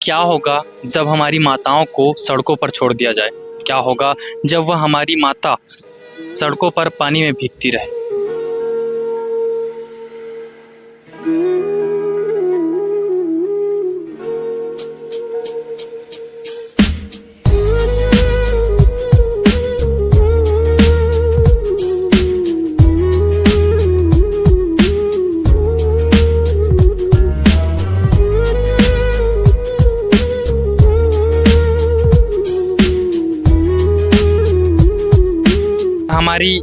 क्या होगा जब हमारी माताओं को सड़कों पर छोड़ दिया जाए? क्या होगा जब वह हमारी माता सड़कों पर पानी में भीगती रहे? हमारी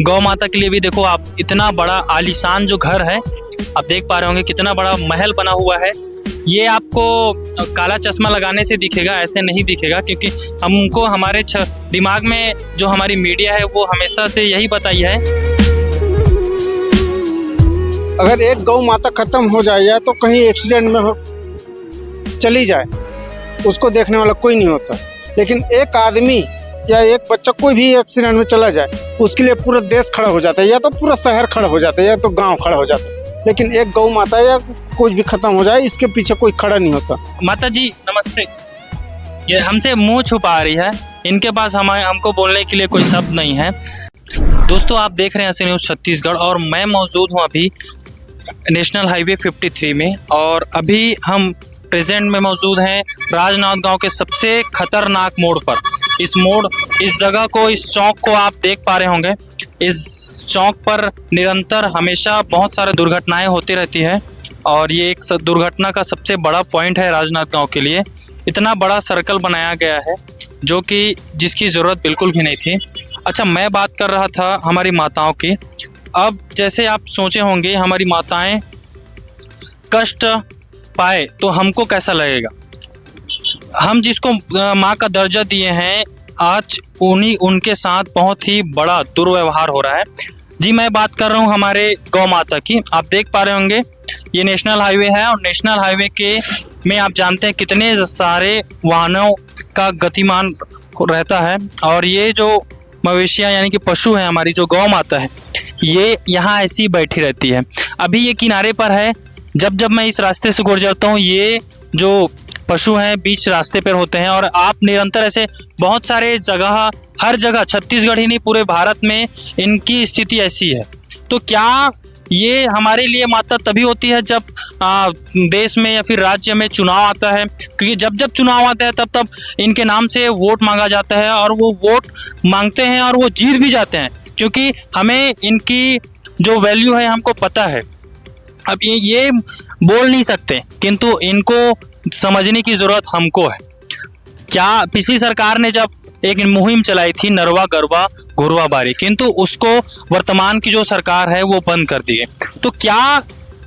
गौ माता के लिए भी देखो आप, इतना बड़ा आलीशान जो घर है आप देख पा रहे होंगे, कितना बड़ा महल बना हुआ है। ये आपको काला चश्मा लगाने से दिखेगा, ऐसे नहीं दिखेगा, क्योंकि हमको हमारे दिमाग में जो हमारी मीडिया है वो हमेशा से यही बताई है। अगर एक गौ माता खत्म हो जाए या तो कहीं एक्सीडेंट में चली जाए, उसको देखने वाला कोई नहीं होता। लेकिन एक आदमी या एक बच्चा कोई भी एक्सीडेंट में चला जाए, उसके लिए पूरा देश खड़ा हो जाता है, या तो पूरा शहर खड़ा हो जाता है, या तो गांव खड़ा हो जाता है। लेकिन एक गौ माता या कुछ भी खत्म हो जाए, इसके पीछे कोई खड़ा नहीं होता। माता जी नमस्ते। ये हमसे मुंह छुपा रही है, इनके पास हमको बोलने के लिए कोई शब्द नहीं है। दोस्तों आप देख रहे हैं ऐसे न्यूज़ छत्तीसगढ़, और मैं मौजूद हूँ अभी नेशनल हाईवे 53 में, और अभी हम प्रेजेंट में मौजूद हैं राजनांदगांव के सबसे खतरनाक मोड़ पर। इस जगह को, इस चौक को आप देख पा रहे होंगे। इस चौक पर निरंतर हमेशा बहुत सारे दुर्घटनाएं होती रहती है, और ये एक दुर्घटना का सबसे बड़ा पॉइंट है राजनांदगांव के लिए। इतना बड़ा सर्कल बनाया गया है जो कि जिसकी ज़रूरत बिल्कुल भी नहीं थी। अच्छा, मैं बात कर रहा था हमारी माताओं की। अब जैसे आप सोचे होंगे हमारी माताएं कष्ट पाए तो हमको कैसा लगेगा। हम जिसको माँ का दर्जा दिए हैं, आज उनके साथ बहुत ही बड़ा दुर्व्यवहार हो रहा है। जी मैं बात कर रहा हूँ हमारे गौ माता की। आप देख पा रहे होंगे ये नेशनल हाईवे है, और नेशनल हाईवे के में आप जानते हैं कितने सारे वाहनों का गतिमान रहता है, और ये जो मवेशियाँ यानी कि पशु हैं, हमारी जो गौ माता है, ये यहाँ ऐसी बैठी रहती है। अभी ये किनारे पर है। जब मैं इस रास्ते से गुजरता हूँ, ये जो पशु हैं बीच रास्ते पर होते हैं, और आप निरंतर ऐसे बहुत सारे जगह, हर जगह छत्तीसगढ़ ही नहीं पूरे भारत में इनकी स्थिति ऐसी है। तो क्या ये हमारे लिए माता तभी होती है जब देश में या फिर राज्य में चुनाव आता है? क्योंकि जब चुनाव आता है तब इनके नाम से वोट मांगा जाता है, और वो वोट मांगते हैं और वो जीत भी जाते हैं, क्योंकि हमें इनकी जो वैल्यू है हमको पता है। अब ये बोल नहीं सकते, किंतु इनको समझने की ज़रूरत हमको है। क्या पिछली सरकार ने जब एक मुहिम चलाई थी नरवा गरवा घुरवा बारी, किंतु उसको वर्तमान की जो सरकार है वो बंद कर दी है। तो क्या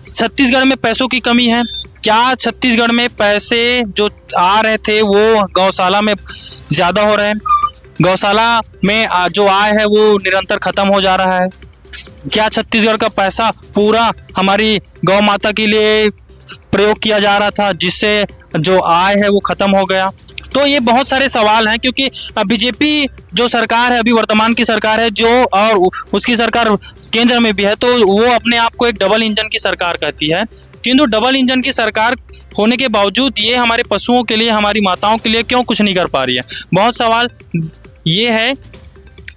छत्तीसगढ़ में पैसों की कमी है? क्या छत्तीसगढ़ में पैसे जो आ रहे थे वो गौशाला में ज़्यादा हो रहे हैं? गौशाला में जो आय है वो निरंतर ख़त्म हो जा रहा है? क्या छत्तीसगढ़ का पैसा पूरा हमारी गौ माता के लिए प्रयोग किया जा रहा था, जिससे जो आय है वो ख़त्म हो गया? तो ये बहुत सारे सवाल हैं, क्योंकि बीजेपी जो सरकार है, अभी वर्तमान की सरकार है जो, और उसकी सरकार केंद्र में भी है, तो वो अपने आप को एक डबल इंजन की सरकार कहती है। किंतु डबल इंजन की सरकार होने के बावजूद ये हमारे पशुओं के लिए, हमारी माताओं के लिए क्यों कुछ नहीं कर पा रही है? बहुत सवाल ये है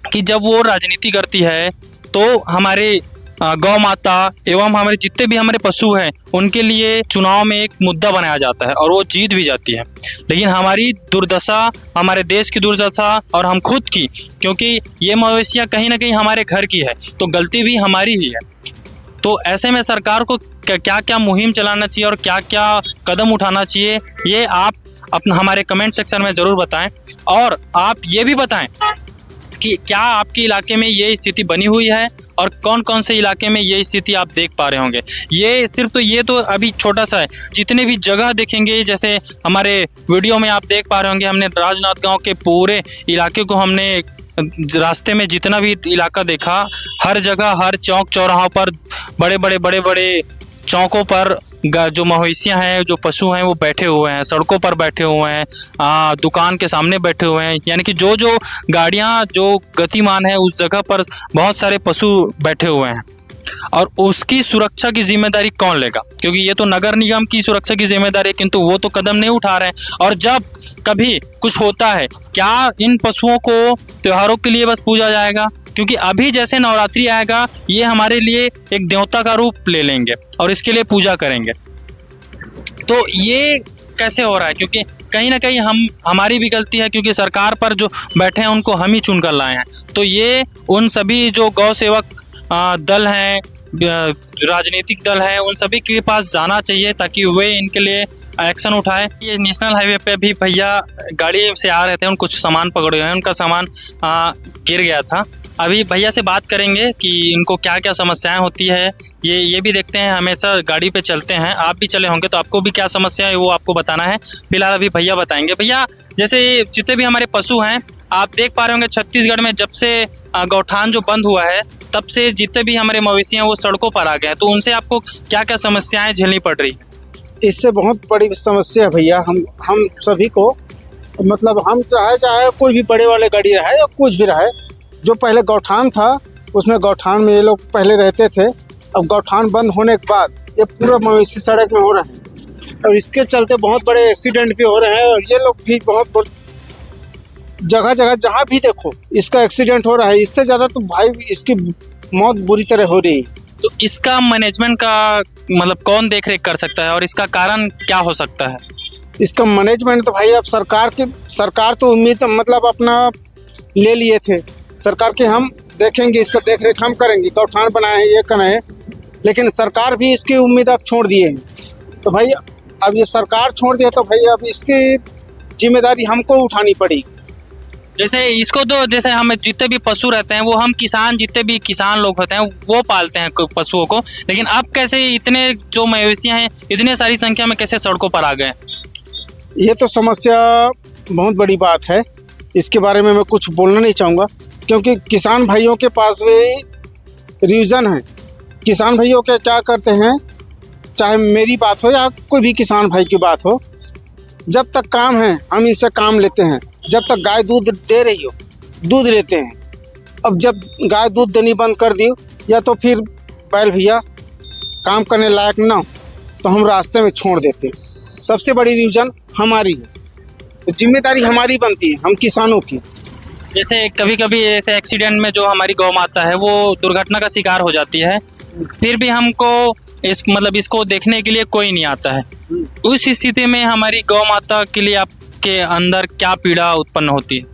कि जब वो राजनीति करती है तो हमारे गौ माता एवं हमारे जितने भी हमारे पशु हैं उनके लिए चुनाव में एक मुद्दा बनाया जाता है, और वो जीत भी जाती है। लेकिन हमारी दुर्दशा, हमारे देश की दुर्दशा और हम खुद की, क्योंकि ये मवेशियाँ कहीं ना कहीं हमारे घर की है, तो गलती भी हमारी ही है। तो ऐसे में सरकार को क्या क्या मुहिम चलाना चाहिए और क्या क्या कदम उठाना चाहिए, ये आप अपना हमारे कमेंट सेक्शन में ज़रूर बताएं। और आप ये भी बताएं कि क्या आपके इलाके में ये स्थिति बनी हुई है, और कौन कौन से इलाके में ये स्थिति आप देख पा रहे होंगे। ये तो अभी छोटा सा है। जितने भी जगह देखेंगे, जैसे हमारे वीडियो में आप देख पा रहे होंगे, हमने राजनांदगांव के पूरे इलाके को, हमने रास्ते में जितना भी इलाका देखा, हर जगह, हर चौक चौराहों पर, बड़े चौकों पर जो मवेशियाँ हैं, जो पशु हैं, वो बैठे हुए हैं, सड़कों पर बैठे हुए हैं, दुकान के सामने बैठे हुए हैं। यानी कि जो गाड़ियाँ जो गतिमान है उस जगह पर बहुत सारे पशु बैठे हुए हैं। और उसकी सुरक्षा की जिम्मेदारी कौन लेगा? क्योंकि ये तो नगर निगम की सुरक्षा की जिम्मेदारी है, किंतु वो तो कदम नहीं उठा रहे हैं। और जब कभी कुछ होता है, क्या इन पशुओं को त्योहारों के लिए बस पूजा जाएगा? क्योंकि अभी जैसे नवरात्रि आएगा, ये हमारे लिए एक देवता का रूप ले लेंगे और इसके लिए पूजा करेंगे। तो ये कैसे हो रहा है? क्योंकि कहीं ना कहीं हमारी भी गलती है, क्योंकि सरकार पर जो बैठे हैं उनको हम ही चुन कर लाए हैं। तो ये उन सभी जो गौ सेवक दल हैं, राजनीतिक दल है, उन सभी के पास जाना चाहिए ताकि वे इनके लिए एक्शन उठाए। ये नेशनल हाईवे पे भी भैया गाड़ी से आ रहे थे, उन कुछ सामान पकड़े हुए हैं, उनका सामान गिर गया था। अभी भैया से बात करेंगे कि इनको क्या क्या समस्याएं होती है, ये भी देखते हैं। हमेशा गाड़ी पे चलते हैं, आप भी चले होंगे तो आपको भी क्या समस्या है वो आपको बताना है। फिलहाल अभी भैया बताएंगे। भैया, जैसे जितने भी हमारे पशु हैं, आप देख पा रहे होंगे छत्तीसगढ़ में जब से गौठान जो बंद हुआ है, तब से जितने भी हमारे मवेशी हैं वो सड़कों पर आ गए हैं। तो उनसे आपको क्या क्या समस्याएं झेलनी पड़ रही? इससे बहुत बड़ी समस्या है भैया, हम सभी को। मतलब हम चाहे कोई भी बड़े वाले गाड़ी रहे या कुछ भी रहे, जो पहले गौठान था उसमें गौठान में ये लोग पहले रहते थे। अब गौठान बंद होने के बाद ये पूरा मवेशी सड़क में हो रहे हैं और इसके चलते बहुत बड़े एक्सीडेंट भी हो रहे हैं। और ये लोग भी बहुत जगह जगह जहाँ भी देखो इसका एक्सीडेंट हो रहा है। इससे ज़्यादा तो भाई इसकी मौत बुरी तरह हो रही है। तो इसका मैनेजमेंट का मतलब कौन देख रेख कर सकता है और इसका कारण क्या हो सकता है? इसका मैनेजमेंट तो भाई अब सरकार तो उम्मीद मतलब अपना ले लिए थे सरकार के, हम देखेंगे इसका देख रेख हम करेंगे, गौठान बनाए हैं, ये करे हैं। लेकिन सरकार भी इसकी उम्मीद अब छोड़ दिए हैं। तो भाई अब ये सरकार छोड़ दिया तो भाई अब इसकी जिम्मेदारी हमको उठानी पड़ेगी। जैसे इसको तो जैसे हम जितने भी पशु रहते हैं वो हम किसान, जितने भी किसान लोग होते हैं वो पालते हैं पशुओं को, लेकिन अब कैसे इतने जो मवेशियां हैं इतने सारी संख्या में कैसे सड़कों पर आ गए? ये तो समस्या बहुत बड़ी बात है। इसके बारे में मैं कुछ बोलना नहीं चाहूँगा, क्योंकि किसान भाइयों के पास भी रीज़न है। किसान भाइयों के क्या करते हैं, चाहे मेरी बात हो या कोई भी किसान भाई की बात हो, जब तक काम है हम इससे काम लेते हैं। जब तक गाय दूध दे रही हो दूध लेते हैं। अब जब गाय दूध देनी बंद कर दी या तो फिर बैल भैया काम करने लायक ना हो तो हम रास्ते में छोड़ देते हैं। सबसे बड़ी रीज़न हमारी है, तो जिम्मेदारी हमारी बनती है, हम किसानों की। जैसे कभी कभी ऐसे एक्सीडेंट में जो हमारी गौ माता है वो दुर्घटना का शिकार हो जाती है, फिर भी हमको इसको देखने के लिए कोई नहीं आता है। उस स्थिति में हमारी गौ माता के लिए आपके अंदर क्या पीड़ा उत्पन्न होती है?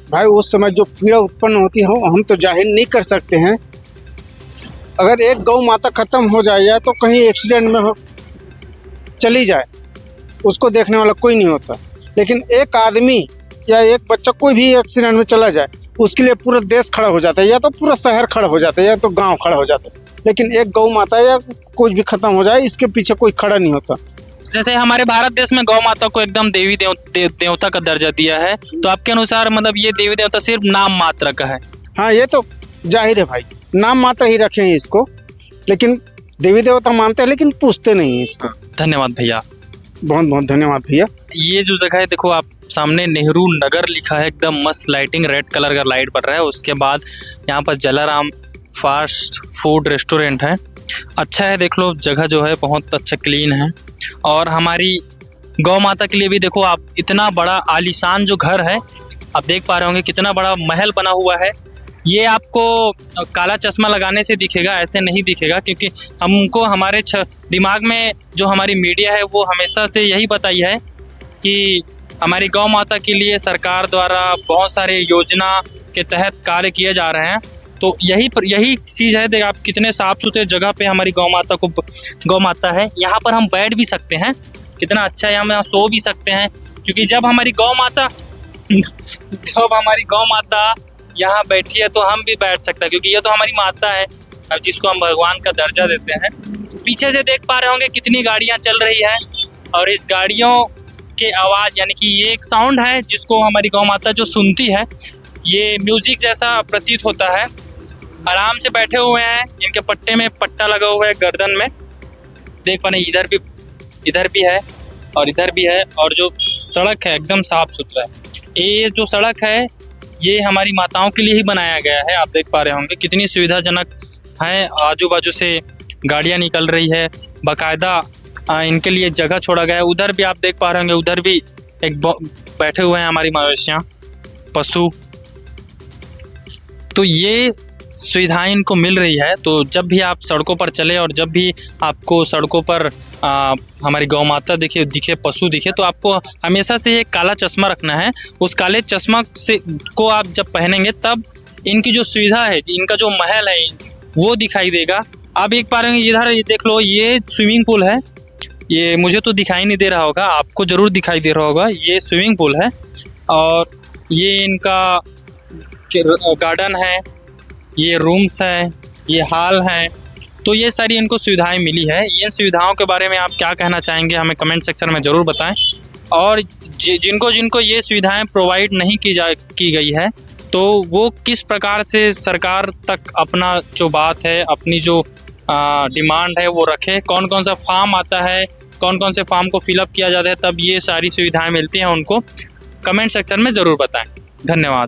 भाई उस समय जो पीड़ा उत्पन्न होती है हम तो जाहिर नहीं कर सकते हैं। अगर एक गौ माता खत्म हो जाए या तो कहीं एक्सीडेंट में चली जाए, उसको देखने वाला कोई नहीं होता। लेकिन एक आदमी या एक बच्चा कोई भी एक्सीडेंट में चला जाए, उसके लिए पूरा देश खड़ा हो जाता है, या तो पूरा शहर खड़ा हो जाता है, या तो गांव खड़ा हो जाता है। लेकिन एक गौ माता या कुछ भी खत्म हो जाए, इसके पीछे कोई खड़ा नहीं होता। जैसे हमारे भारत देश में गौ माता को एकदम देवी देवता का दर्जा दिया है, तो आपके अनुसार मतलब ये देवी देवता सिर्फ नाम मात्र का है? हाँ, ये तो जाहिर है भाई, नाम मात्र ही रखे हैं इसको, लेकिन देवी देवता मानते हैं लेकिन पूछते नहीं है इसको। धन्यवाद भैया, बहुत बहुत धन्यवाद भैया। ये जो जगह है देखो आप सामने नेहरू नगर लिखा है, एकदम मस्त लाइटिंग, रेड कलर का लाइट पड़ रहा है। उसके बाद यहाँ पर जलाराम फास्ट फूड रेस्टोरेंट है, अच्छा है। देख लो जगह जो है बहुत अच्छा क्लीन है। और हमारी गौ माता के लिए भी देखो आप, इतना बड़ा आलीशान जो घर है, आप देख पा रहे होंगे कितना बड़ा महल बना हुआ है। ये आपको काला चश्मा लगाने से दिखेगा, ऐसे नहीं दिखेगा, क्योंकि हमको हमारे दिमाग में जो हमारी मीडिया है वो हमेशा से यही बताई है कि हमारी गौ माता के लिए सरकार द्वारा बहुत सारे योजना के तहत कार्य किए जा रहे हैं। तो यही चीज़ है। देख आप कितने साफ सुथरे जगह पे हमारी गौ माता है। यहाँ पर हम बैठ भी सकते हैं, कितना अच्छा है। यहाँ सो भी सकते हैं, क्योंकि जब हमारी गौ माता यहाँ बैठी है तो हम भी बैठ सकते हैं, क्योंकि ये तो हमारी माता है जिसको हम भगवान का दर्जा देते हैं। पीछे से देख पा रहे होंगे कितनी गाड़ियाँ चल रही है, और इस गाड़ियों के आवाज़ यानी कि ये एक साउंड है जिसको हमारी गौ माता जो सुनती है, ये म्यूजिक जैसा प्रतीत होता है। आराम से बैठे हुए हैं, इनके पट्टे में पट्टा लगा हुआ है गर्दन में, देख पाने इधर भी है और इधर भी है। और जो सड़क है एकदम साफ सुथरा है। ये जो सड़क है ये हमारी माताओं के लिए ही बनाया गया है। आप देख पा रहे होंगे कितनी सुविधाजनक हैं, आजू बाजू से गाड़ियाँ निकल रही है, बाकायदा इनके लिए जगह छोड़ा गया है। उधर भी आप देख पा रहे होंगे, उधर भी एक बैठे हुए हैं हमारी मवेशियाँ, पशु। तो ये सुविधाएं इनको मिल रही है। तो जब भी आप सड़कों पर चले और जब भी आपको सड़कों पर हमारी गौ माता दिखे पशु दिखे, तो आपको हमेशा से एक काला चश्मा रखना है। उस काले चश्मा से को आप जब पहनेंगे तब इनकी जो सुविधा है, इनका जो महल है वो दिखाई देगा। आप एक पा रहे हैं इधर, ये देख लो, ये स्विमिंग पूल है। ये मुझे तो दिखाई नहीं दे रहा होगा, आपको ज़रूर दिखाई दे रहा होगा। ये स्विमिंग पूल है और ये इनका गार्डन है, ये रूम्स हैं, ये हॉल हैं। तो ये सारी इनको सुविधाएं मिली है। इन सुविधाओं के बारे में आप क्या कहना चाहेंगे, हमें कमेंट सेक्शन में ज़रूर बताएं। और जिनको जिनको ये सुविधाएं प्रोवाइड नहीं की गई है, तो वो किस प्रकार से सरकार तक अपना जो बात है, अपनी जो डिमांड है वो रखे। कौन कौन सा फॉर्म आता है, कौन कौन से फॉर्म को फिलअप किया जाता है, तब ये सारी सुविधाएं मिलती हैं, उनको कमेंट सेक्शन में ज़रूर बताएं। धन्यवाद।